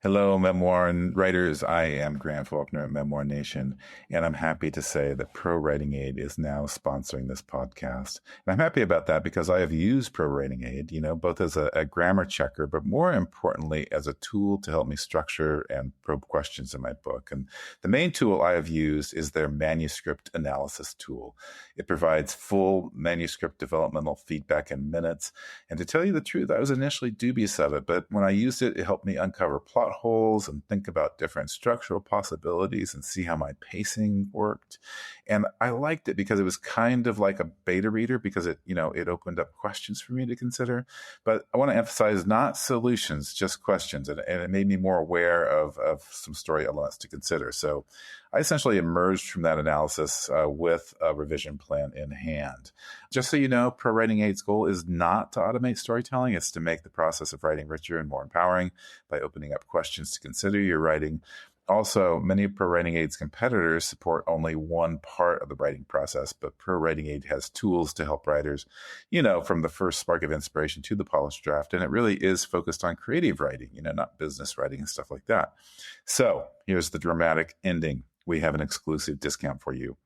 Hello, memoir and writers. I am Grant Faulkner at Memoir Nation, and I'm happy to say that Pro Writing Aid is now sponsoring this podcast. And I'm happy about that because I have used Pro Writing Aid, both as a grammar checker, but more importantly, as a tool to help me structure and probe questions in my book. And the main tool I have used is their manuscript analysis tool. It provides full manuscript developmental feedback in minutes. And to tell you the truth, I was initially dubious of it, but when I used it, it helped me uncover plot holes and think about different structural possibilities and see how my pacing worked. And I liked it because it was kind of like a beta reader because it opened up questions for me to consider. But I want to emphasize not solutions, just questions. And it made me more aware of some story elements to consider. So I essentially emerged from that analysis with a revision plan in hand. Just so you know, Pro Writing Aid's goal is not to automate storytelling. It's to make the process of writing richer and more empowering by opening up questions to consider your writing. Also, many of Pro Writing Aid's competitors support only one part of the writing process, but Pro Writing Aid has tools to help writers, from the first spark of inspiration to the polished draft. And it really is focused on creative writing, not business writing and stuff like that. So here's the dramatic ending. We have an exclusive discount for you.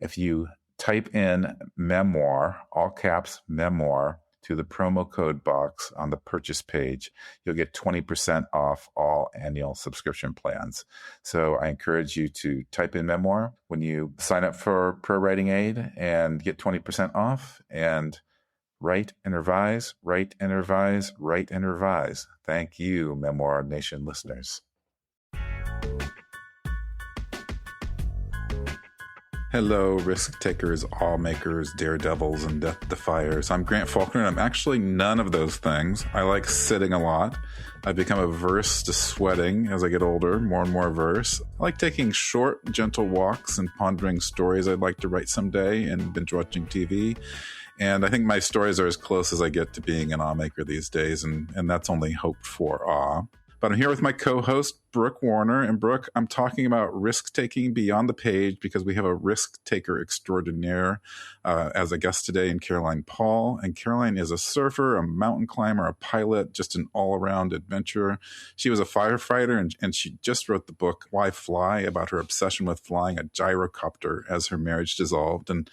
If you type in memoir, all caps memoir, to the promo code box on the purchase page, you'll get 20% off all annual subscription plans. So I encourage you to type in memoir when you sign up for Pro Writing Aid and get 20% off, and write and revise, write and revise, write and revise. Thank you, Memoir Nation listeners. Hello, risk takers, all makers, daredevils, and death defiers. I'm Grant Faulkner, and I'm actually none of those things. I like sitting a lot. I've become averse to sweating as I get older, more and more averse. I like taking short, gentle walks and pondering stories I'd like to write someday and binge watching TV. And I think my stories are as close as I get to being an awe maker these days, and that's only hoped for awe. But I'm here with my co-host, Brooke Warner. And Brooke, I'm talking about risk-taking beyond the page because we have a risk-taker extraordinaire as a guest today in Caroline Paul. And Caroline is a surfer, a mountain climber, a pilot, just an all-around adventurer. She was a firefighter, and she just wrote the book, Why Fly?, about her obsession with flying a gyrocopter as her marriage dissolved. And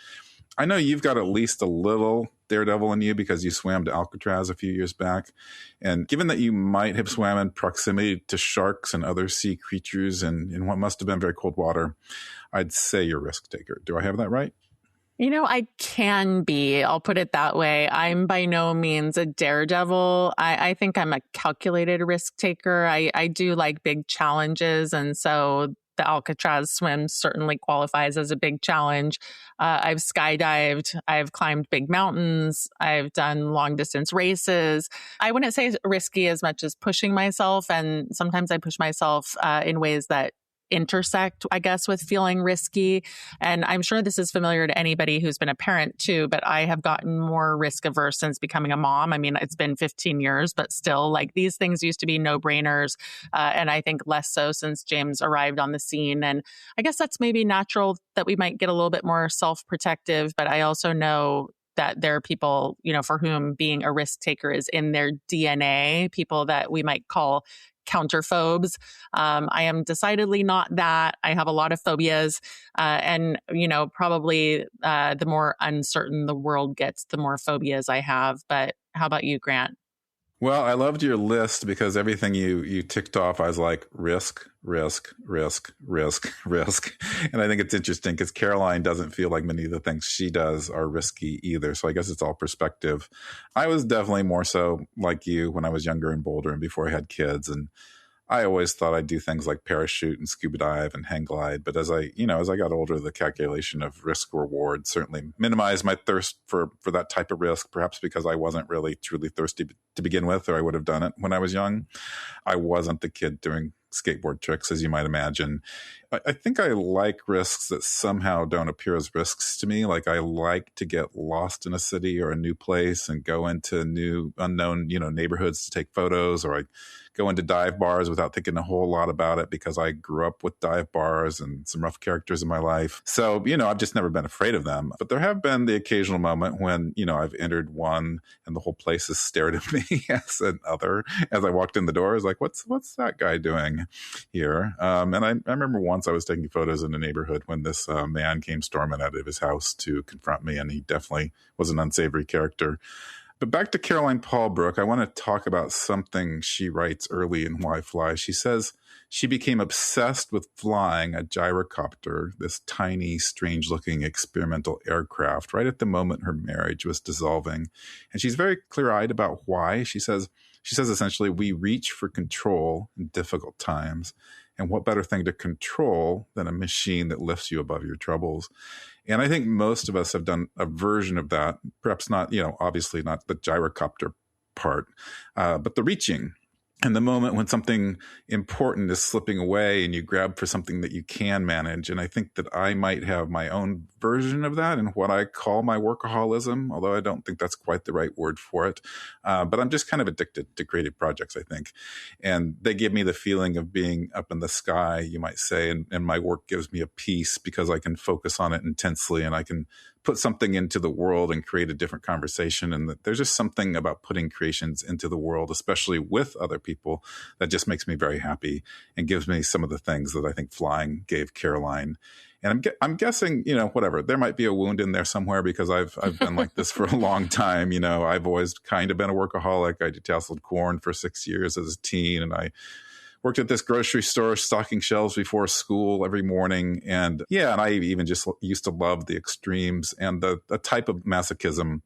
I know you've got at least a little daredevil in you because you swam to Alcatraz a few years back. And given that you might have swam in proximity to sharks and other sea creatures in what must have been very cold water, I'd say you're a risk taker. Do I have that right? I can be. I'll put it that way. I'm by no means a daredevil. I think I'm a calculated risk taker. I do like big challenges. And so the Alcatraz swim certainly qualifies as a big challenge. I've skydived. I've climbed big mountains. I've done long distance races. I wouldn't say risky as much as pushing myself. And sometimes I push myself in ways that intersect, I guess, with feeling risky. And I'm sure this is familiar to anybody who's been a parent too, but I have gotten more risk averse since becoming a mom. I mean, it's been 15 years, but still, like, these things used to be no-brainers. And I think less so since James arrived on the scene. And I guess that's maybe natural that we might get a little bit more self-protective, but I also know that there are people, for whom being a risk taker is in their DNA, people that we might call counterphobes. I am decidedly not that. I have a lot of phobias. And probably the more uncertain the world gets, the more phobias I have. But how about you, Grant? Well, I loved your list because everything you ticked off, I was like, risk, risk, risk, risk, risk. And I think it's interesting because Caroline doesn't feel like many of the things she does are risky either. So I guess it's all perspective. I was definitely more so like you when I was younger and bolder and before I had kids. And I always thought I'd do things like parachute and scuba dive and hang glide. But as I got older, the calculation of risk reward certainly minimized my thirst for that type of risk, perhaps because I wasn't really truly thirsty to begin with, or I would have done it when I was young. I wasn't the kid doing skateboard tricks, as you might imagine. I think I like risks that somehow don't appear as risks to me. Like, I like to get lost in a city or a new place and go into new unknown, neighborhoods to take photos, or I go into dive bars without thinking a whole lot about it because I grew up with dive bars and some rough characters in my life. So, I've just never been afraid of them. But there have been the occasional moment when, I've entered one and the whole place has stared at me as another. As I walked in the door, I was like, what's that guy doing here? And I remember once I was taking photos in a neighborhood when this man came storming out of his house to confront me, and he definitely was an unsavory character. But back to Caroline Paulbrook, I want to talk about something she writes early in Why Fly. She says she became obsessed with flying a gyrocopter, this tiny, strange-looking experimental aircraft, right at the moment her marriage was dissolving. And she's very clear-eyed about why. She says essentially, we reach for control in difficult times. And what better thing to control than a machine that lifts you above your troubles? And I think most of us have done a version of that, perhaps not, obviously not the gyrocopter part, but the reaching. And the moment when something important is slipping away and you grab for something that you can manage. And I think that I might have my own version of that in what I call my workaholism, although I don't think that's quite the right word for it. But I'm just kind of addicted to creative projects, I think. And they give me the feeling of being up in the sky, you might say. And my work gives me a peace because I can focus on it intensely and I can put something into the world and create a different conversation. And there's just something about putting creations into the world, especially with other people, that just makes me very happy and gives me some of the things that I think flying gave Caroline. And I'm guessing, whatever, there might be a wound in there somewhere because I've been like this for a long time. I've always kind of been a workaholic. I detasseled corn for 6 years as a teen, and I worked at this grocery store stocking shelves before school every morning. And I even just used to love the extremes and the type of masochism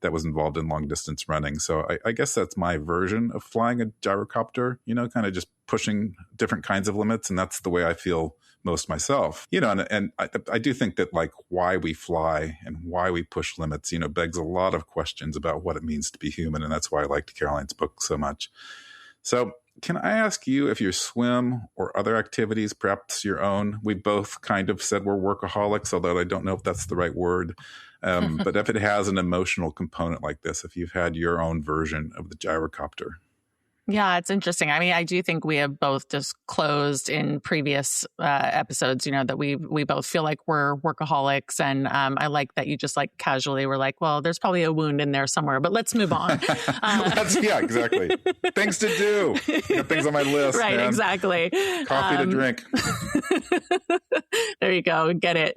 that was involved in long distance running. So I guess that's my version of flying a gyrocopter, kind of just pushing different kinds of limits. And that's the way I feel most myself, and I do think that like why we fly and why we push limits, begs a lot of questions about what it means to be human. And that's why I liked Caroline's book so much. So can I ask you if your swim or other activities, perhaps your own, we both kind of said we're workaholics, although I don't know if that's the right word. But if it has an emotional component like this, if you've had your own version of the gyrocopter. Yeah, it's interesting. I mean, I do think we have both disclosed in previous episodes, that we both feel like we're workaholics. And I like that you just like casually were like, well, there's probably a wound in there somewhere, but let's move on. Yeah, exactly. Things to do. Got things on my list. Right, man. Exactly. Coffee to drink. There you go. Get it.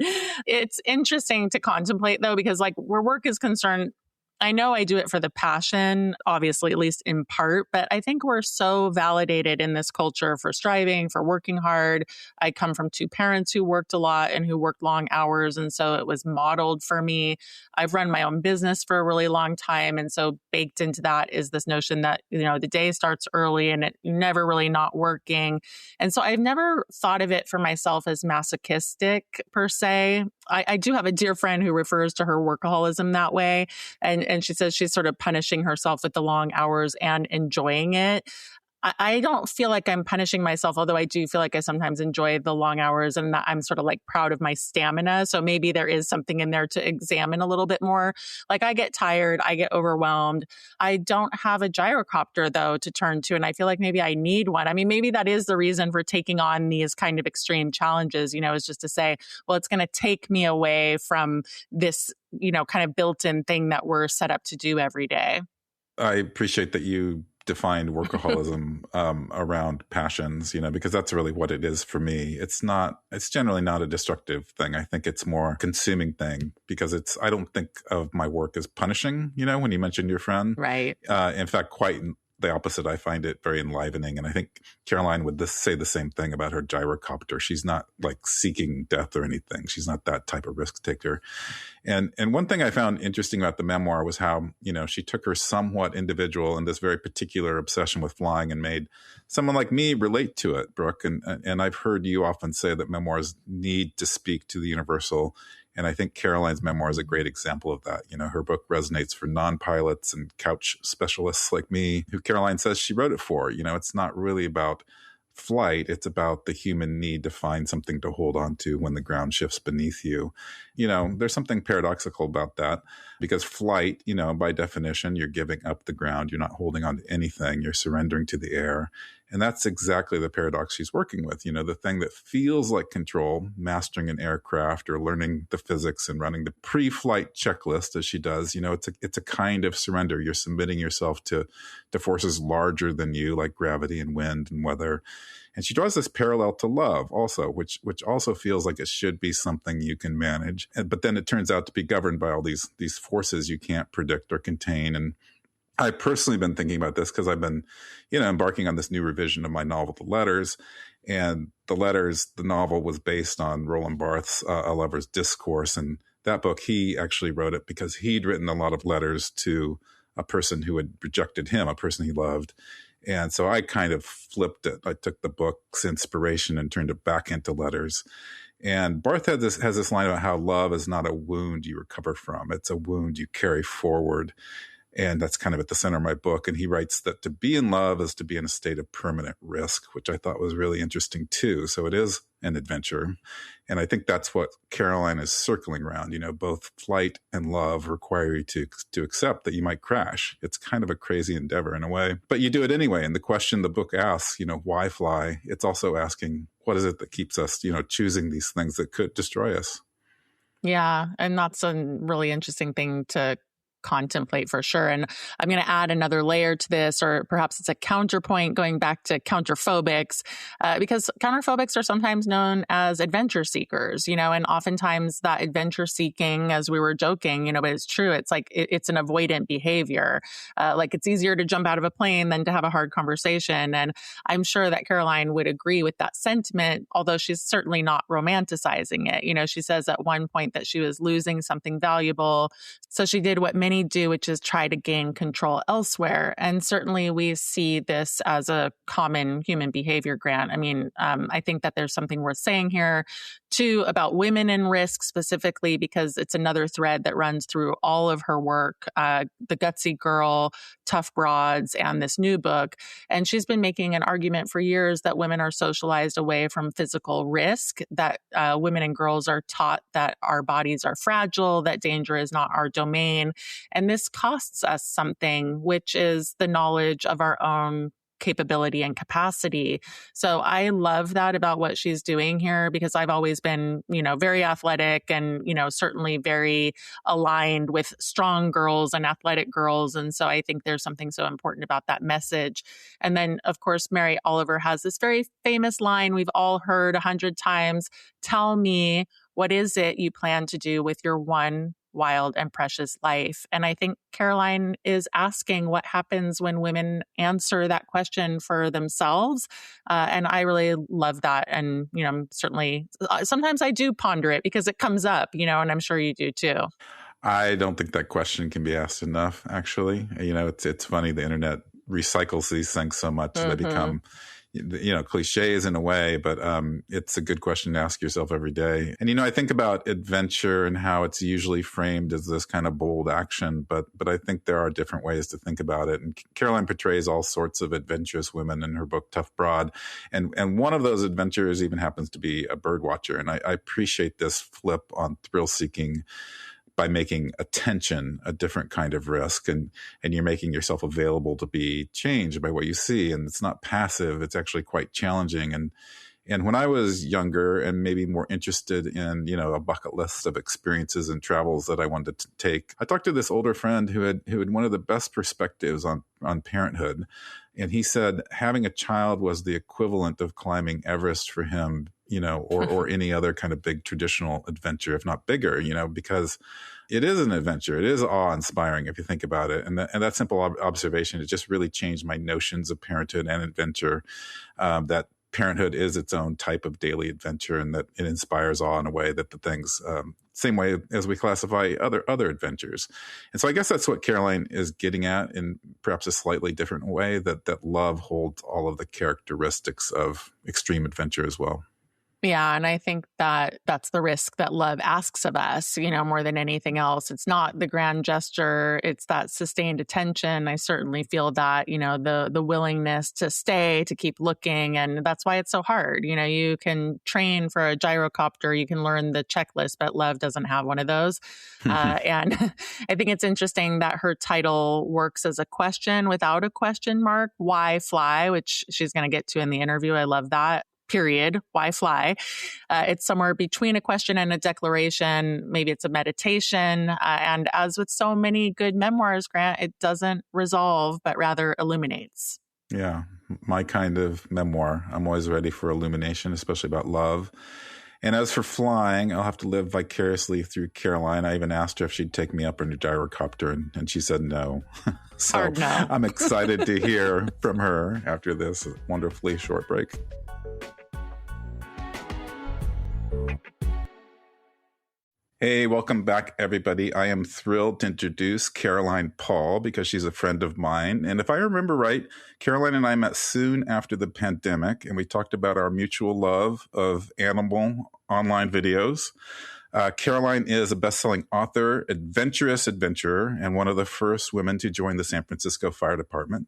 It's interesting to contemplate, though, because like where work is concerned, I know I do it for the passion, obviously, at least in part, but I think we're so validated in this culture for striving, for working hard. I come from two parents who worked a lot and who worked long hours. And so it was modeled for me. I've run my own business for a really long time. And so baked into that is this notion that, the day starts early and you're never really not working. And so I've never thought of it for myself as masochistic per se. I do have a dear friend who refers to her workaholism that way. And she says she's sort of punishing herself with the long hours and enjoying it. I don't feel like I'm punishing myself, although I do feel like I sometimes enjoy the long hours and that I'm sort of like proud of my stamina. So maybe there is something in there to examine a little bit more. Like I get tired, I get overwhelmed. I don't have a gyrocopter though to turn to. And I feel like maybe I need one. I mean, maybe that is the reason for taking on these kind of extreme challenges, is just to say, well, it's going to take me away from this, kind of built-in thing that we're set up to do every day. I appreciate that you defined workaholism around passions, because that's really what it is for me. It's generally not a destructive thing. I think it's more a consuming thing because I don't think of my work as punishing, when you mentioned your friend. Right. In fact, quite the opposite. I find it very enlivening. And I think Caroline would say the same thing about her gyrocopter. She's not like seeking death or anything. She's not that type of risk taker. And one thing I found interesting about the memoir was how, she took her somewhat individual and this very particular obsession with flying and made someone like me relate to it, Brooke. And I've heard you often say that memoirs need to speak to the universal. And I think Caroline's memoir is a great example of that. Her book resonates for non-pilots and couch specialists like me, who Caroline says she wrote it for. It's not really about flight. It's about the human need to find something to hold on to when the ground shifts beneath you. There's something paradoxical about that because flight, by definition, you're giving up the ground. You're not holding on to anything. You're surrendering to the air. And that's exactly the paradox she's working with. The thing that feels like control, mastering an aircraft or learning the physics and running the pre-flight checklist as she does, it's a kind of surrender. You're submitting yourself to forces larger than you, like gravity and wind and weather. And she draws this parallel to love also, which also feels like it should be something you can manage. But then it turns out to be governed by all these forces you can't predict or contain. And I've personally been thinking about this because I've been, embarking on this new revision of my novel, The Letters. And the novel was based on Roland Barthes' A Lover's Discourse. And that book, he actually wrote it because he'd written a lot of letters to a person who had rejected him, a person he loved. And so I kind of flipped it. I took the book's inspiration and turned it back into letters. And Barth has this line about how love is not a wound you recover from. It's a wound you carry forward. And that's kind of at the center of my book. And he writes that to be in love is to be in a state of permanent risk, which I thought was really interesting too. So it is an adventure. And I think that's what Caroline is circling around. Both flight and love require you to accept that you might crash. It's kind of a crazy endeavor in a way, but you do it anyway. And the question the book asks, why fly? It's also asking, what is it that keeps us, choosing these things that could destroy us? Yeah. And that's a really interesting thing to contemplate for sure. And I'm going to add another layer to this, or perhaps it's a counterpoint going back to counterphobics, because counterphobics are sometimes known as adventure seekers, and oftentimes that adventure seeking, as we were joking, but it's true. It's like, it's an avoidant behavior. Like it's easier to jump out of a plane than to have a hard conversation. And I'm sure that Caroline would agree with that sentiment, although she's certainly not romanticizing it. She says at one point that she was losing something valuable. So she did what many do, which is try to gain control elsewhere. And certainly we see this as a common human behavior, Grant. I think that there's something worth saying here too about women in risk specifically, because it's another thread that runs through all of her work, The Gutsy Girl, Tough Broads, and this new book. And she's been making an argument for years that women are socialized away from physical risk, that women and girls are taught that our bodies are fragile, that danger is not our domain. And this costs us something, which is the knowledge of our own capability and capacity. So I love that about what she's doing here, because I've always been, very athletic and, certainly very aligned with strong girls and athletic girls. And so I think there's something so important about that message. And then, of course, Mary Oliver has this very famous line we've all heard 100 times: tell me, what is it you plan to do with your one wild and precious life? And I think Caroline is asking what happens when women answer that question for themselves. And I really love that. And, certainly sometimes I do ponder it because it comes up, and I'm sure you do too. I don't think that question can be asked enough, actually. It's funny, the internet recycles these things so much. They become cliches in a way, but it's a good question to ask yourself every day. And, I think about adventure and how it's usually framed as this kind of bold action, but I think there are different ways to think about it. And Caroline portrays all sorts of adventurous women in her book, Tough Broad. And one of those adventurers even happens to be a bird watcher. And I appreciate this flip on thrill seeking by making attention a different kind of risk, and you're making yourself available to be changed by what you see. And it's not passive, it's actually quite challenging. And when I was younger and maybe more interested in, a bucket list of experiences and travels that I wanted to take, I talked to this older friend who had one of the best perspectives on parenthood. And he said having a child was the equivalent of climbing Everest for him, or any other kind of big traditional adventure, if not bigger, because it is an adventure. It is awe-inspiring if you think about it. And that simple observation, it just really changed my notions of parenthood and adventure, that parenthood is its own type of daily adventure, and that it inspires awe in a way that the things, same way as we classify other adventures. And so I guess that's what Caroline is getting at in perhaps a slightly different way, that love holds all of the characteristics of extreme adventure as well. Yeah. And I think that that's the risk that love asks of us, more than anything else. It's not the grand gesture, it's that sustained attention. I certainly feel that, the willingness to stay, to keep looking. And that's why it's so hard. You can train for a gyrocopter, you can learn the checklist, but love doesn't have one of those. And I think it's interesting that her title works as a question without a question mark. Why fly? Which she's going to get to in the interview. I love that. Period. Why fly? It's somewhere between a question and a declaration. Maybe it's a meditation. And as with so many good memoirs, Grant, it doesn't resolve, but rather illuminates. Yeah, my kind of memoir. I'm always ready for illumination, especially about love. And as for flying, I'll have to live vicariously through Caroline. I even asked her if she'd take me up in a gyrocopter, and she said no. So Hard no. I'm excited to hear from her after this wonderfully short break. Hey, welcome back, everybody. I am thrilled to introduce Caroline Paul because she's a friend of mine. And if I remember right, Caroline and I met soon after the pandemic, and we talked about our mutual love of animal online videos. Caroline is a best-selling author, adventurous adventurer, and one of the first women to join the San Francisco Fire Department.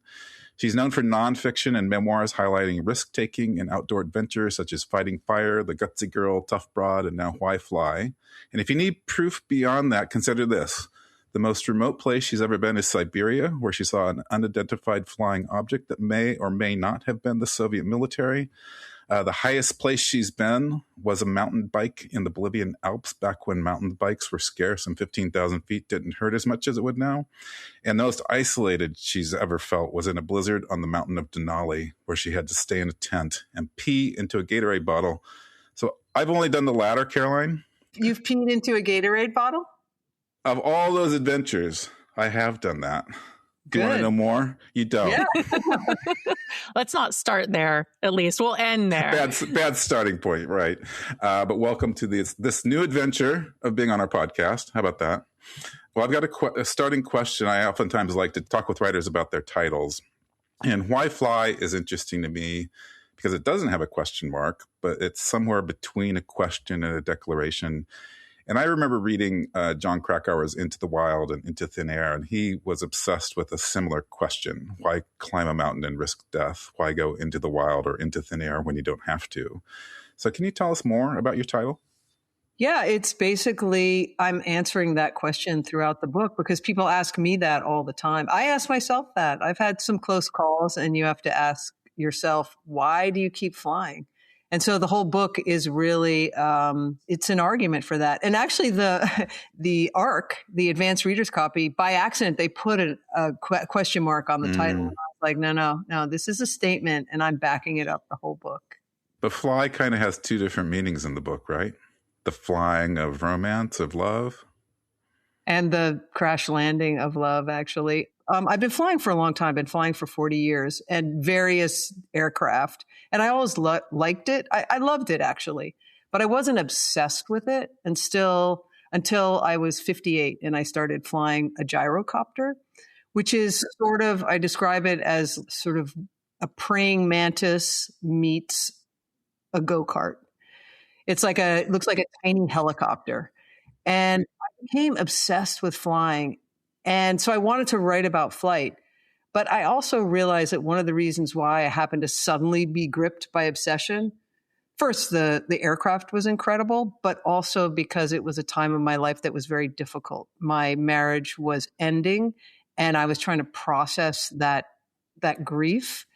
She's known for nonfiction and memoirs highlighting risk-taking and outdoor adventures such as Fighting Fire, The Gutsy Girl, Tough Broad, and now Why Fly. And if you need proof beyond that, consider this. The most remote place she's ever been is Siberia, where she saw an unidentified flying object that may or may not have been the Soviet military. The highest place she's been was a mountain bike in the Bolivian Alps back when mountain bikes were scarce and 15,000 feet didn't hurt as much as it would now. And the most isolated she's ever felt was in a blizzard on the mountain of Denali, where she had to stay in a tent and pee into a Gatorade bottle. So I've only done the latter, Caroline. You've peed into a Gatorade bottle? Of all those adventures, I have done that. Do you want to Good. know more? You don't. Yeah. Let's not start there. At least we'll end there. Bad starting point, right? But welcome to this new adventure of being on our podcast. How about that? Well, I've got a starting question. I oftentimes like to talk with writers about their titles. And Why Fly is interesting to me because it doesn't have a question mark, but it's somewhere between a question and a declaration. And I remember reading John Krakauer's Into the Wild and Into Thin Air, and he was obsessed with a similar question. Why climb a mountain and risk death? Why go into the wild or into thin air when you don't have to? So can you tell us more about your title? Yeah, it's basically, I'm answering that question throughout the book because people ask me that all the time. I ask myself that. I've had some close calls, and you have to ask yourself, why do you keep flying? And so the whole book is really, it's an argument for that. And actually the ARC, the advanced reader's copy, by accident, they put a question mark on the title. And I was like, no, this is a statement, and I'm backing it up the whole book. But fly kind of has two different meanings in the book, right? The flying of romance, of love. And the crash landing of love, actually. I've been flying for a long time. I've been flying for 40 years and various aircraft. And I always liked it. I loved it, actually. But I wasn't obsessed with it until I was 58 and I started flying a gyrocopter, which is sort of, I describe it as sort of a praying mantis meets a go-kart. It looks like a tiny helicopter. And I became obsessed with flying. And so I wanted to write about flight. But I also realized that one of the reasons why I happened to suddenly be gripped by obsession, first, the aircraft was incredible, but also because it was a time of my life that was very difficult. My marriage was ending, and I was trying to process that grief.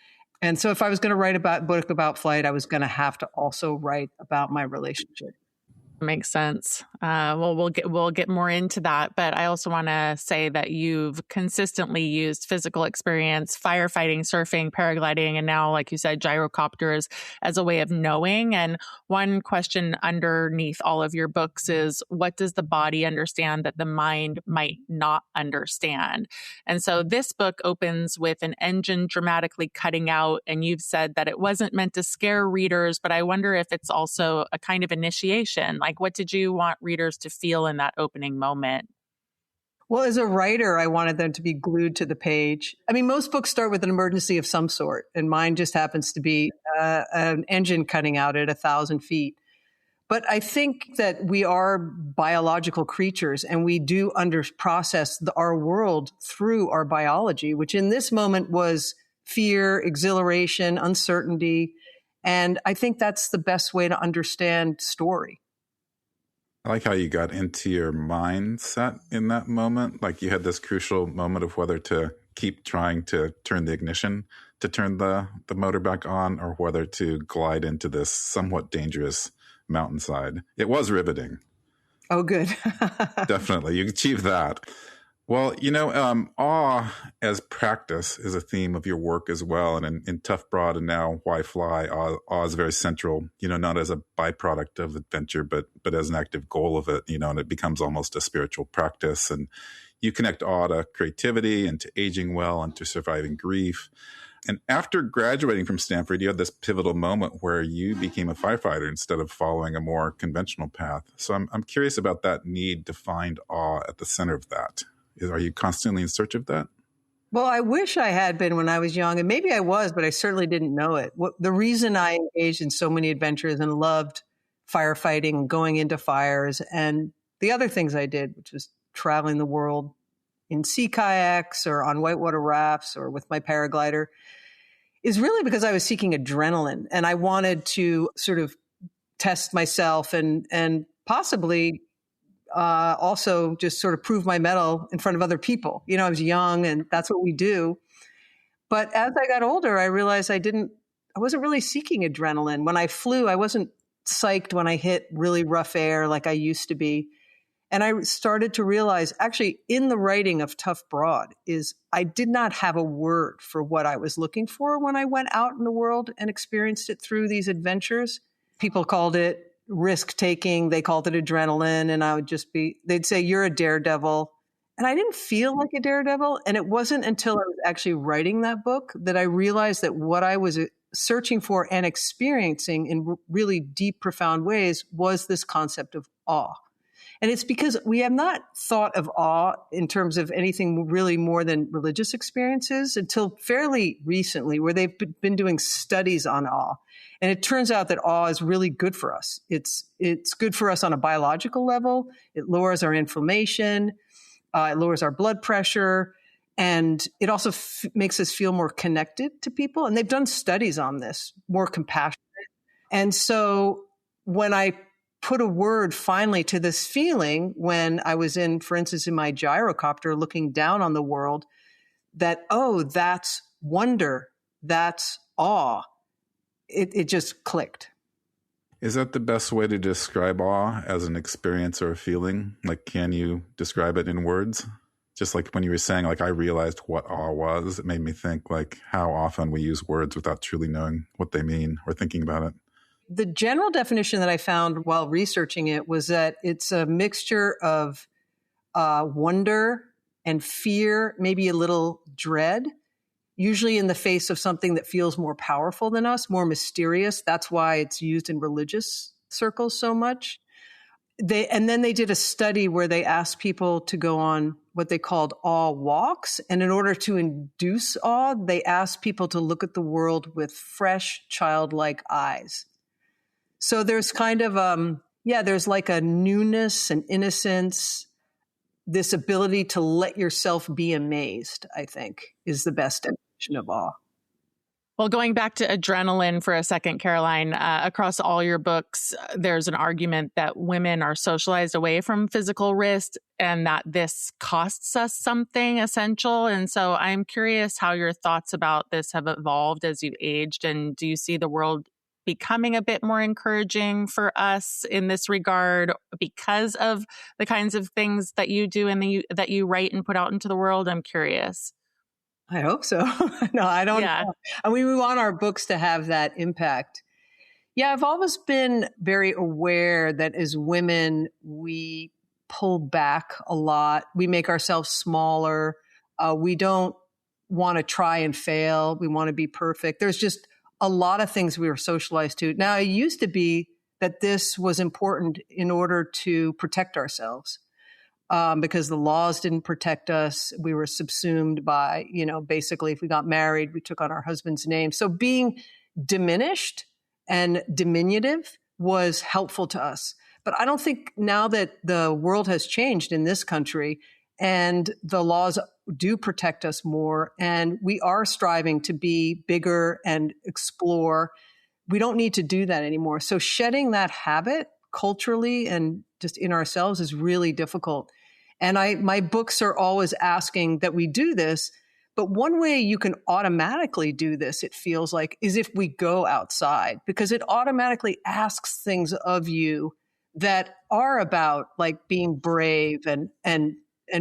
And so if I was going to write a book about flight, I was going to have to also write about my relationship. Makes sense. Well, we'll get more into that, but I also want to say that you've consistently used physical experience, firefighting, surfing, paragliding, and now, like you said, gyrocopters as a way of knowing. And one question underneath all of your books is, what does the body understand that the mind might not understand? And so this book opens with an engine dramatically cutting out, and you've said that it wasn't meant to scare readers, but I wonder if it's also a kind of initiation. Like, what did you want readers to feel in that opening moment? Well, as a writer, I wanted them to be glued to the page. I mean, most books start with an emergency of some sort, and mine just happens to be an engine cutting out at 1,000 feet. But I think that we are biological creatures and we do process our world through our biology, which in this moment was fear, exhilaration, uncertainty. And I think that's the best way to understand story. I like how you got into your mindset in that moment. Like you had this crucial moment of whether to keep trying to turn the ignition to turn the motor back on, or whether to glide into this somewhat dangerous mountainside. It was riveting. Oh, good. Definitely. You achieved that. Well, awe as practice is a theme of your work as well. And in Tough Broad and now Why Fly, awe is very central, not as a byproduct of adventure, but as an active goal of it, and it becomes almost a spiritual practice. And you connect awe to creativity and to aging well and to surviving grief. And after graduating from Stanford, you had this pivotal moment where you became a firefighter instead of following a more conventional path. So I'm curious about that need to find awe at the center of that. Are you constantly in search of that? Well, I wish I had been when I was young, and maybe I was, but I certainly didn't know it. The reason I engaged in so many adventures and loved firefighting and going into fires and the other things I did, which was traveling the world in sea kayaks or on whitewater rafts or with my paraglider, is really because I was seeking adrenaline and I wanted to sort of test myself and possibly also just sort of prove my mettle in front of other people. I was young and that's what we do. But as I got older, I realized I wasn't really seeking adrenaline. When I flew, I wasn't psyched when I hit really rough air like I used to be. And I started to realize actually in the writing of Tough Broad is I did not have a word for what I was looking for when I went out in the world and experienced it through these adventures. People called it risk taking. They called it adrenaline. And they'd say, you're a daredevil. And I didn't feel like a daredevil. And it wasn't until I was actually writing that book that I realized that what I was searching for and experiencing in really deep, profound ways was this concept of awe. And it's because we have not thought of awe in terms of anything really more than religious experiences until fairly recently, where they've been doing studies on awe. And it turns out that awe is really good for us. It's good for us on a biological level. It lowers our inflammation. It lowers our blood pressure. And it also makes us feel more connected to people. And they've done studies on this, more compassionate. And so when I put a word finally to this feeling when I was for instance, in my gyrocopter looking down on the world, that, oh, that's wonder, that's awe. It just clicked. Is that the best way to describe awe, as an experience or a feeling? Like, can you describe it in words? Just like when you were saying, like, I realized what awe was, it made me think, like, how often we use words without truly knowing what they mean or thinking about it. The general definition that I found while researching it was that it's a mixture of wonder and fear, maybe a little dread, usually in the face of something that feels more powerful than us, more mysterious. That's why it's used in religious circles so much. And then they did a study where they asked people to go on what they called awe walks. And in order to induce awe, they asked people to look at the world with fresh, childlike eyes. So there's kind of, there's like a newness and innocence, this ability to let yourself be amazed, I think, is the best definition of awe. Well, going back to adrenaline for a second, Caroline, across all your books, there's an argument that women are socialized away from physical risk and that this costs us something essential. And so I'm curious how your thoughts about this have evolved as you've aged. And do you see the world becoming a bit more encouraging for us in this regard because of the kinds of things that you do and that you write and put out into the world? I'm curious. I hope so. No, I don't know. I mean, we want our books to have that impact. Yeah, I've always been very aware that as women, we pull back a lot. We make ourselves smaller. We don't want to try and fail. We want to be perfect. There's just a lot of things we were socialized to. Now, it used to be that this was important in order to protect ourselves. Because the laws didn't protect us. We were subsumed by, basically if we got married, we took on our husband's name. So being diminished and diminutive was helpful to us. But I don't think now that the world has changed in this country and the laws do protect us more and we are striving to be bigger and explore, we don't need to do that anymore. So shedding that habit culturally and just in ourselves is really difficult. And my books are always asking that we do this. But one way you can automatically do this, it feels like, is if we go outside, because it automatically asks things of you that are about like being brave and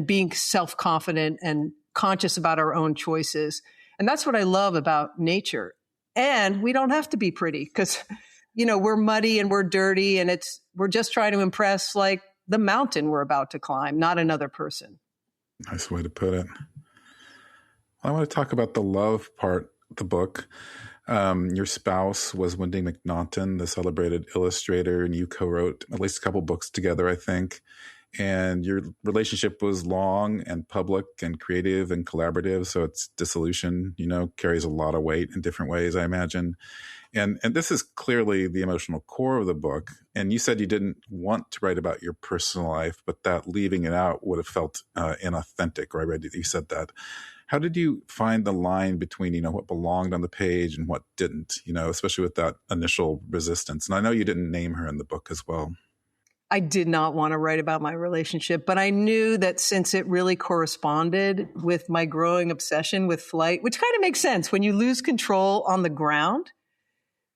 being self-confident and conscious about our own choices. And that's what I love about nature. And we don't have to be pretty because, we're muddy and we're dirty and we're just trying to impress like the mountain we're about to climb, not another person. Nice way to put it. I want to talk about the love part of the book. Your spouse was Wendy MacNaughton, the celebrated illustrator, and you co-wrote at least a couple books together, I think. And your relationship was long and public and creative and collaborative. So its dissolution, carries a lot of weight in different ways, I imagine. And this is clearly the emotional core of the book. And you said you didn't want to write about your personal life, but that leaving it out would have felt inauthentic, or I read that you said that. How did you find the line between, what belonged on the page and what didn't, especially with that initial resistance? And I know you didn't name her in the book as well. I did not want to write about my relationship, but I knew that since it really corresponded with my growing obsession with flight, which kind of makes sense when you lose control on the ground,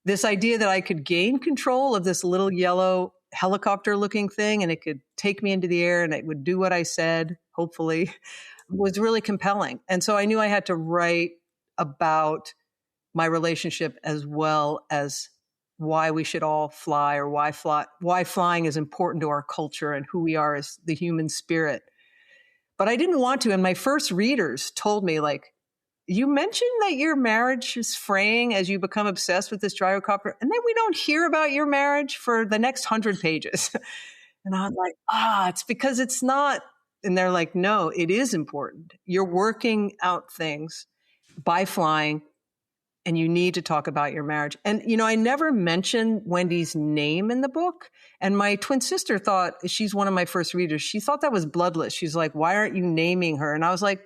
this idea that I could gain control of this little yellow helicopter looking thing and it could take me into the air and it would do what I said, hopefully, was really compelling. And so I knew I had to write about my relationship as well as why we should all fly, or why flying is important to our culture and who we are as the human spirit. But I didn't want to. And my first readers told me, like, you mentioned that your marriage is fraying as you become obsessed with this gyrocopter, and then we don't hear about your marriage for the next 100 pages. And I was like, it's because it's not. And they're like, no, it is important. You're working out things by flying, and you need to talk about your marriage. And, I never mentioned Wendy's name in the book. And my twin sister thought, she's one of my first readers, she thought that was bloodless. She's like, why aren't you naming her? And I was like,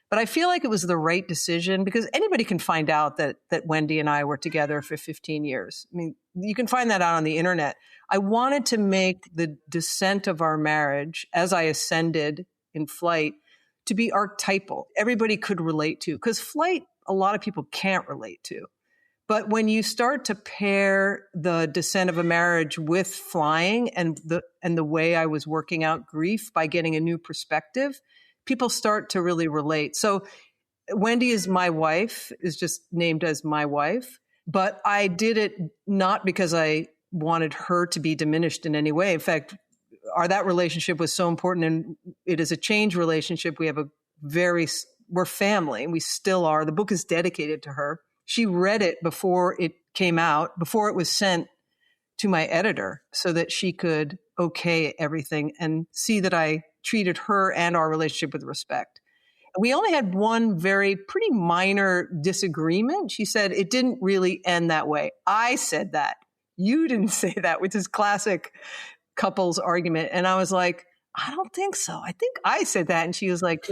but I feel like it was the right decision because anybody can find out that Wendy and I were together for 15 years. I mean, you can find that out on the internet. I wanted to make the descent of our marriage as I ascended in flight to be archetypal. Everybody could relate to, because flight, a lot of people can't relate to. But when you start to pair the descent of a marriage with flying and the way I was working out grief by getting a new perspective, people start to really relate. So Wendy is my wife, is just named as my wife, but I did it not because I wanted her to be diminished in any way. In fact, that relationship was so important, and it is a change relationship. We have we're family, and we still are. The book is dedicated to her. She read it before it came out, before it was sent to my editor, so that she could okay everything and see that I treated her and our relationship with respect. We only had one pretty minor disagreement. She said it didn't really end that way. I said that. You didn't say that, which is classic couples argument. And I was like, I don't think so. I think I said that. And she was like,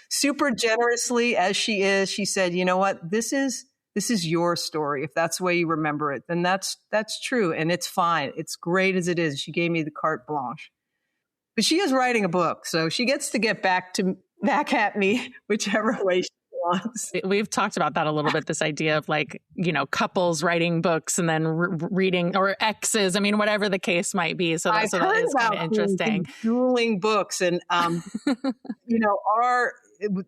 super generously as she is, she said, you know what, this is your story. If that's the way you remember it, then that's true. And it's fine. It's great as it is. She gave me the carte blanche. But she is writing a book, so she gets to get back at me whichever way she wants. We've talked about that a little bit, this idea of like, couples writing books and then reading, or exes, whatever the case might be. So that is kind of interesting. Dueling books. And,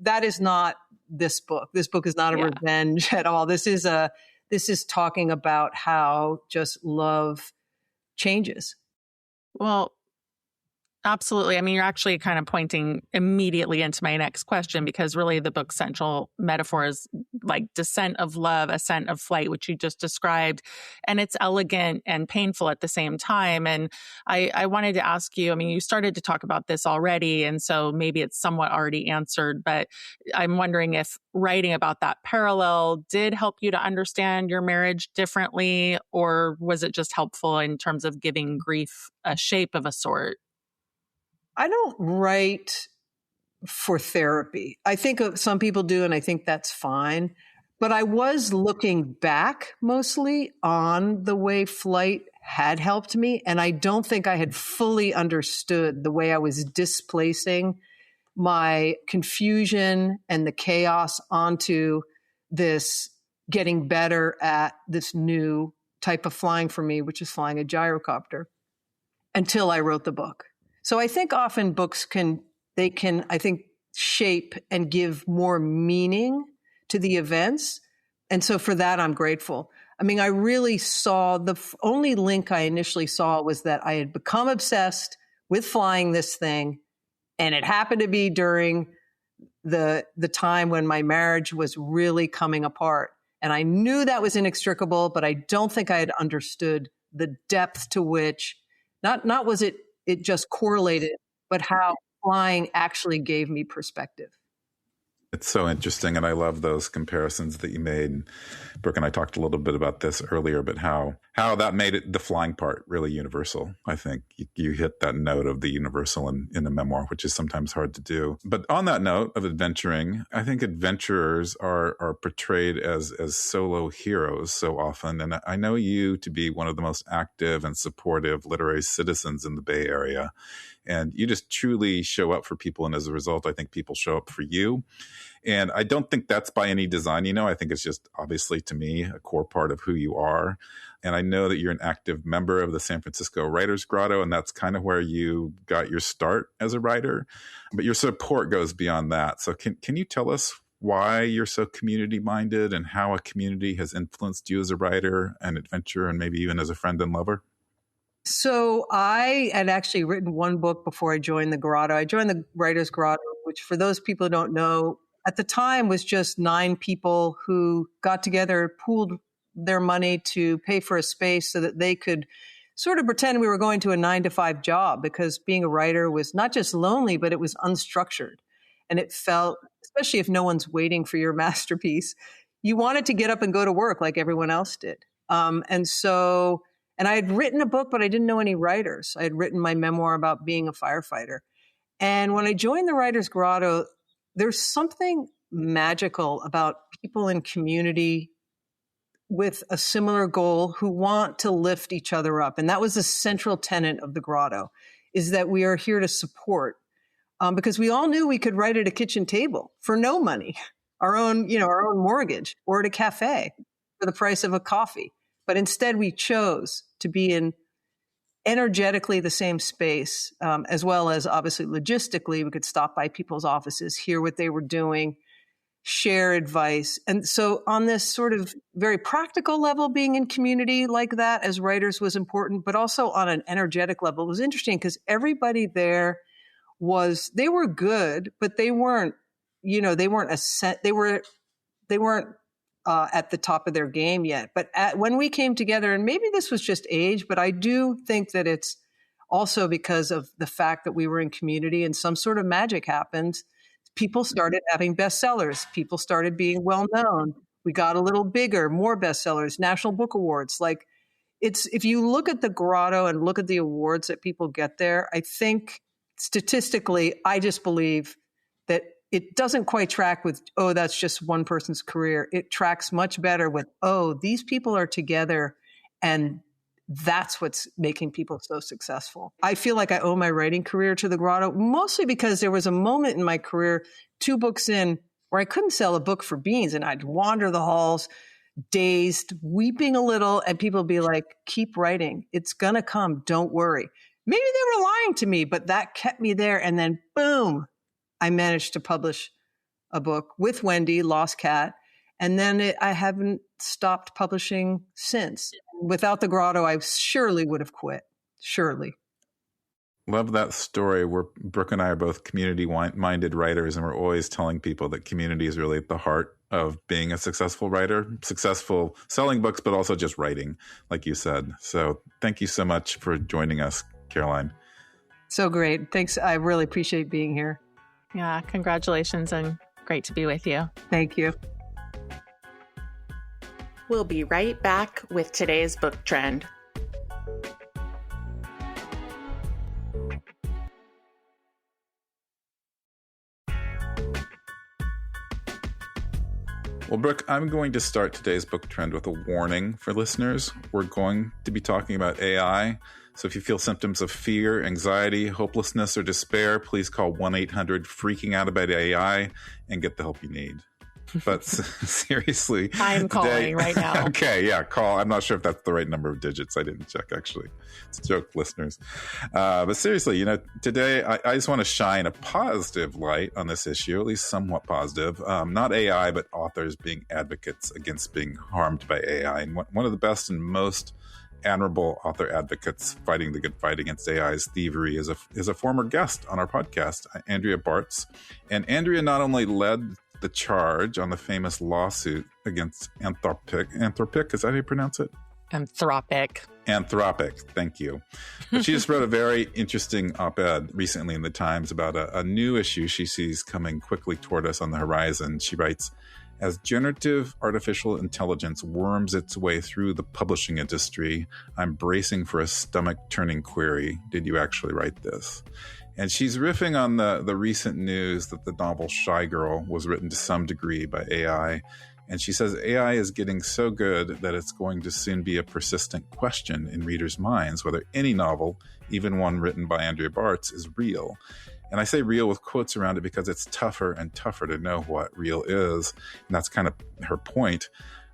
that is not this book. This book is not a revenge at all. This is talking about how just love changes. Well, Absolutely. I mean, you're actually kind of pointing immediately into my next question, because really the book's central metaphor is like descent of love, ascent of flight, which you just described. And it's elegant and painful at the same time. And I wanted to ask you, I mean, you started to talk about this already, and so maybe it's somewhat already answered, but I'm wondering if writing about that parallel did help you to understand your marriage differently, or was it just helpful in terms of giving grief a shape of a sort? I don't write for therapy. I think some people do, and I think that's fine. But I was looking back mostly on the way flight had helped me. And I don't think I had fully understood the way I was displacing my confusion and the chaos onto this getting better at this new type of flying for me, which is flying a gyrocopter, until I wrote the book. So I think often books can, I think, shape and give more meaning to the events. And so for that, I'm grateful. I mean, I really saw only link I initially saw was that I had become obsessed with flying this thing. And it happened to be during the time when my marriage was really coming apart. And I knew that was inextricable, but I don't think I had understood the depth to which, not was it just correlated, but how flying actually gave me perspective. It's so interesting, and I love those comparisons that you made. Brooke and I talked a little bit about this earlier, but how that made it, the flying part, really universal. I think you hit that note of the universal in a memoir, which is sometimes hard to do. But on that note of adventuring, I think adventurers are portrayed as solo heroes so often. And I know you to be one of the most active and supportive literary citizens in the Bay Area. And you just truly show up for people. And as a result, I think people show up for you. And I don't think that's by any design, I think it's just obviously to me a core part of who you are. And I know that you're an active member of the San Francisco Writers Grotto, and that's kind of where you got your start as a writer. But your support goes beyond that. So can you tell us why you're so community minded and how a community has influenced you as a writer and adventurer and maybe even as a friend and lover? So I had actually written one book before I joined the Grotto. I joined the Writers Grotto, which for those people who don't know, at the time was just 9 people who got together, pooled their money to pay for a space so that they could sort of pretend we were going to a 9-to-5 job, because being a writer was not just lonely, but it was unstructured. And it felt, especially if no one's waiting for your masterpiece, you wanted to get up and go to work like everyone else did. And I had written a book, but I didn't know any writers. I had written my memoir about being a firefighter. And when I joined the Writers Grotto, there's something magical about people in community with a similar goal who want to lift each other up. And that was a central tenet of the Grotto, is that we are here to support, because we all knew we could write at a kitchen table for no money, our own mortgage, or at a cafe for the price of a coffee. But instead, we chose to be in energetically the same space, as well as obviously logistically. We could stop by people's offices, hear what they were doing, share advice. And so on this sort of very practical level, being in community like that as writers was important, but also on an energetic level. It was interesting because everybody there they were good, but they weren't at the top of their game yet. But when we came together, and maybe this was just age, but I do think that it's also because of the fact that we were in community and some sort of magic happened. People started having bestsellers. People started being well known. We got a little bigger, more bestsellers, National Book Awards. Like, if you look at the Grotto and look at the awards that people get there, I think statistically, I just believe that it doesn't quite track with, oh, that's just one person's career. It tracks much better with, oh, these people are together, and that's what's making people so successful. I feel like I owe my writing career to the Grotto, mostly because there was a moment in my career, 2 books in, where I couldn't sell a book for beans, and I'd wander the halls, dazed, weeping a little, and people would be like, keep writing. It's going to come. Don't worry. Maybe they were lying to me, but that kept me there. And then boom, I managed to publish a book with Wendy, Lost Cat. And then I haven't stopped publishing since. Without the Grotto, I surely would have quit. Surely. Love that story where Brooke and I are both community-minded writers, and we're always telling people that community is really at the heart of being a successful writer, successful selling books, but also just writing, like you said. So thank you so much for joining us, Caroline. So great. Thanks. I really appreciate being here. Yeah, congratulations and great to be with you. Thank you. We'll be right back with today's book trend. Well, Brooke, I'm going to start today's book trend with a warning for listeners. We're going to be talking about AI. So if you feel symptoms of fear, anxiety, hopelessness, or despair, please call 1-800-FREAKING-OUT-ABOUT-AI and get the help you need. But seriously, I'm calling right now. Okay, yeah, call. I'm not sure if that's the right number of digits. I didn't check, actually. It's a joke, listeners. But seriously, today I just want to shine a positive light on this issue, at least somewhat positive. Not AI, but authors being advocates against being harmed by AI. And one of the best and most admirable author advocates fighting the good fight against AI's thievery is a former guest on our podcast, Andrea Bartz. And Andrea not only led the charge on the famous lawsuit against Anthropic, is that how you pronounce it? Anthropic, thank you. But she just wrote a very interesting op-ed recently in the Times about a new issue she sees coming quickly toward us on the horizon. She writes, as generative artificial intelligence worms its way through the publishing industry, I'm bracing for a stomach-turning query. Did you actually write this? And she's riffing on the recent news that the novel Shy Girl was written to some degree by AI. And she says AI is getting so good that it's going to soon be a persistent question in readers' minds whether any novel, even one written by Andrea Bartz, is real. And I say real with quotes around it because it's tougher and tougher to know what real is. And that's kind of her point.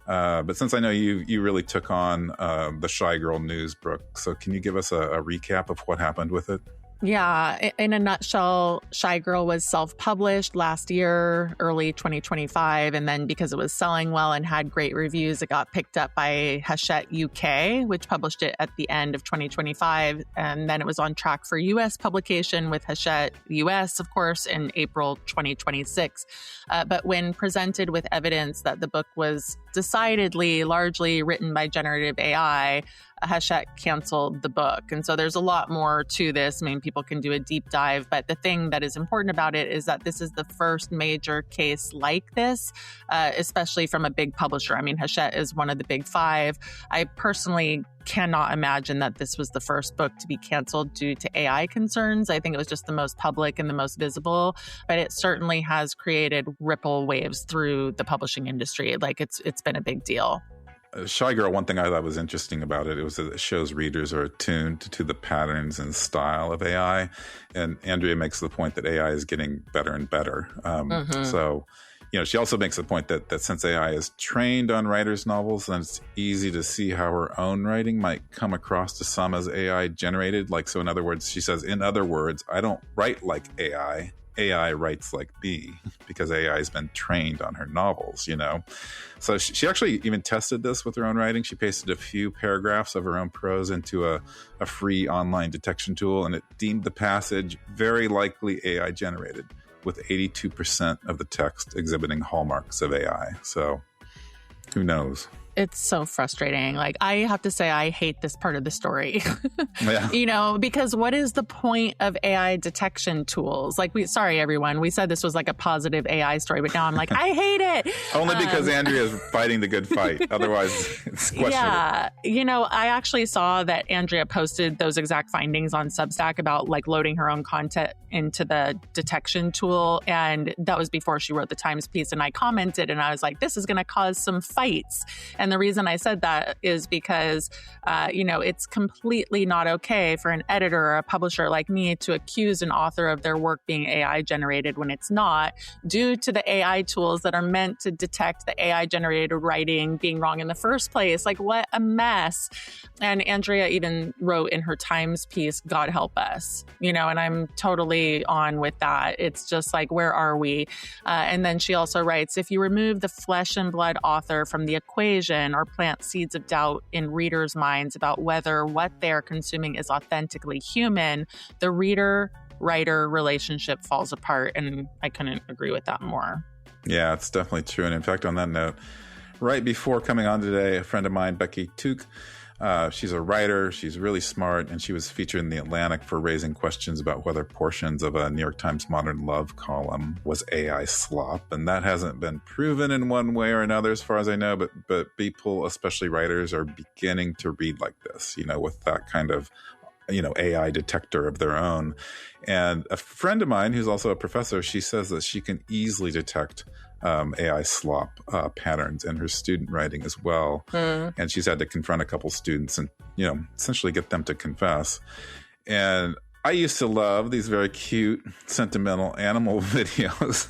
But since I know you really took on the Shy Girl news, Brooke, so can you give us a recap of what happened with it? Yeah, in a nutshell, Shy Girl was self-published last year, early 2025, and then because it was selling well and had great reviews, it got picked up by Hachette UK, which published it at the end of 2025, and then it was on track for US publication with Hachette US, of course, in April 2026. But when presented with evidence that the book was decidedly largely written by generative AI, Hachette canceled the book. And so there's a lot more to this. I mean, people can do a deep dive, but the thing that is important about it is that this is the first major case like this, especially from a big publisher. I mean, Hachette is one of the big five. I personally cannot imagine that this was the first book to be canceled due to AI concerns. I think it was just the most public and the most visible, but it certainly has created ripple waves through the publishing industry. Like it's been a big deal. Shy Girl, one thing I thought was interesting about it was that it shows readers are attuned to the patterns and style of AI. And Andrea makes the point that AI is getting better and better. So, she also makes the point that since AI is trained on writers' novels, then it's easy to see how her own writing might come across to some as AI generated. Like, so in other words, she says, in other words, I don't write like AI. AI writes like me because AI has been trained on her novels, So she actually even tested this with her own writing. She pasted a few paragraphs of her own prose into a free online detection tool, and it deemed the passage very likely AI generated, with 82% of the text exhibiting hallmarks of AI. So who knows? It's so frustrating. Like, I have to say, I hate this part of the story, Yeah. Because what is the point of AI detection tools? Like, sorry, everyone, we said this was like a positive AI story, but now I'm like, I hate it. Only because Andrea is fighting the good fight. Otherwise, it's questionable. Yeah. I actually saw that Andrea posted those exact findings on Substack about like loading her own content into the detection tool. And that was before she wrote the Times piece. And I commented and I was like, this is going to cause some fights. And the reason I said that is because, it's completely not okay for an editor or a publisher like me to accuse an author of their work being AI generated when it's not, due to the AI tools that are meant to detect the AI generated writing being wrong in the first place. Like, what a mess. And Andrea even wrote in her Times piece, God help us, and I'm totally on with that. It's just like, where are we? And then she also writes, if you remove the flesh and blood author from the equation, confusion or plant seeds of doubt in readers' minds about whether what they're consuming is authentically human, the reader-writer relationship falls apart. And I couldn't agree with that more. Yeah, it's definitely true. And in fact, on that note, right before coming on today, a friend of mine, Becky Took, she's a writer, she's really smart, and she was featured in The Atlantic for raising questions about whether portions of a New York Times Modern Love column was AI slop. And that hasn't been proven in one way or another, as far as I know, but people, especially writers, are beginning to read like this, with that kind of AI detector of their own. And a friend of mine who's also a professor, she says that she can easily detect AI slop patterns in her student writing as well. And she's had to confront a couple students and, essentially get them to confess. And I used to love these very cute, sentimental animal videos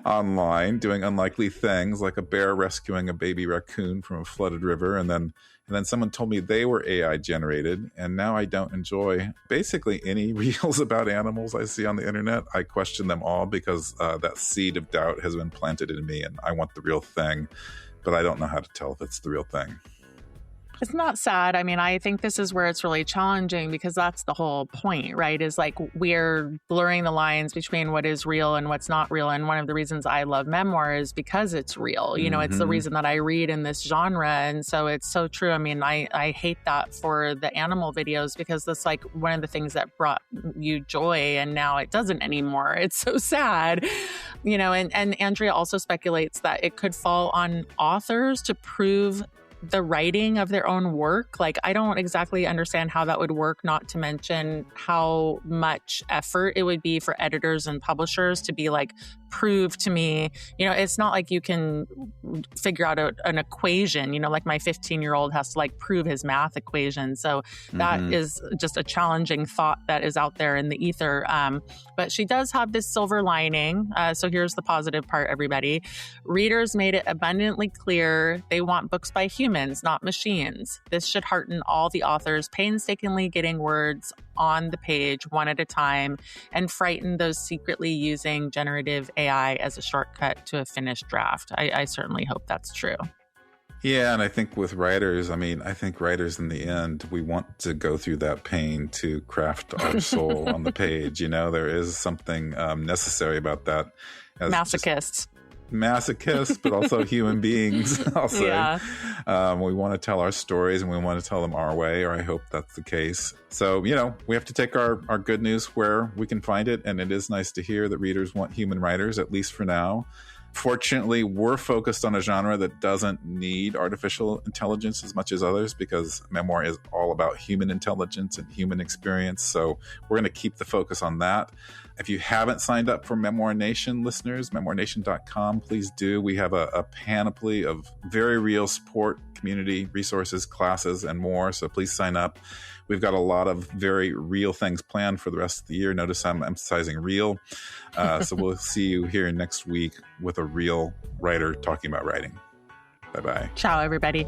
online doing unlikely things, like a bear rescuing a baby raccoon from a flooded river. And then someone told me they were AI generated. And now I don't enjoy basically any reels about animals I see on the internet. I question them all because that seed of doubt has been planted in me and I want the real thing, but I don't know how to tell if it's the real thing. It's not sad. I mean, I think this is where it's really challenging because that's the whole point, right? Is like we're blurring the lines between what is real and what's not real. And one of the reasons I love memoirs is because it's real. It's the reason that I read in this genre. And so it's so true. I mean, I hate that for the animal videos because that's like one of the things that brought you joy and now it doesn't anymore. It's so sad, and Andrea also speculates that it could fall on authors to prove the writing of their own work. Like, I don't exactly understand how that would work, not to mention how much effort it would be for editors and publishers to be like, prove to me, it's not like you can figure out an equation, like my 15-year-old has to like prove his math equation. So that is just a challenging thought that is out there in the ether. But she does have this silver lining. So here's the positive part, everybody. Readers made it abundantly clear they want books by humans, not machines. This should hearten all the authors painstakingly getting words on the page one at a time and frighten those secretly using generative AI as a shortcut to a finished draft. I certainly hope that's true. Yeah, and I think with writers, I think writers in the end, we want to go through that pain to craft our soul on the page. There is something necessary about that. Masochists. Masochists, but also human beings, I'll say. Yeah. We want to tell our stories and we want to tell them our way, or I hope that's the case. So, we have to take our good news where we can find it. And it is nice to hear that readers want human writers, at least for now. Fortunately, we're focused on a genre that doesn't need artificial intelligence as much as others because memoir is all about human intelligence and human experience. So we're going to keep the focus on that. If you haven't signed up for Memoir Nation listeners, memoirnation.com, please do. We have a panoply of very real support, community resources, classes, and more. So please sign up. We've got a lot of very real things planned for the rest of the year. Notice I'm emphasizing real. So we'll see you here next week with a real writer talking about writing. Bye-bye. Ciao, everybody.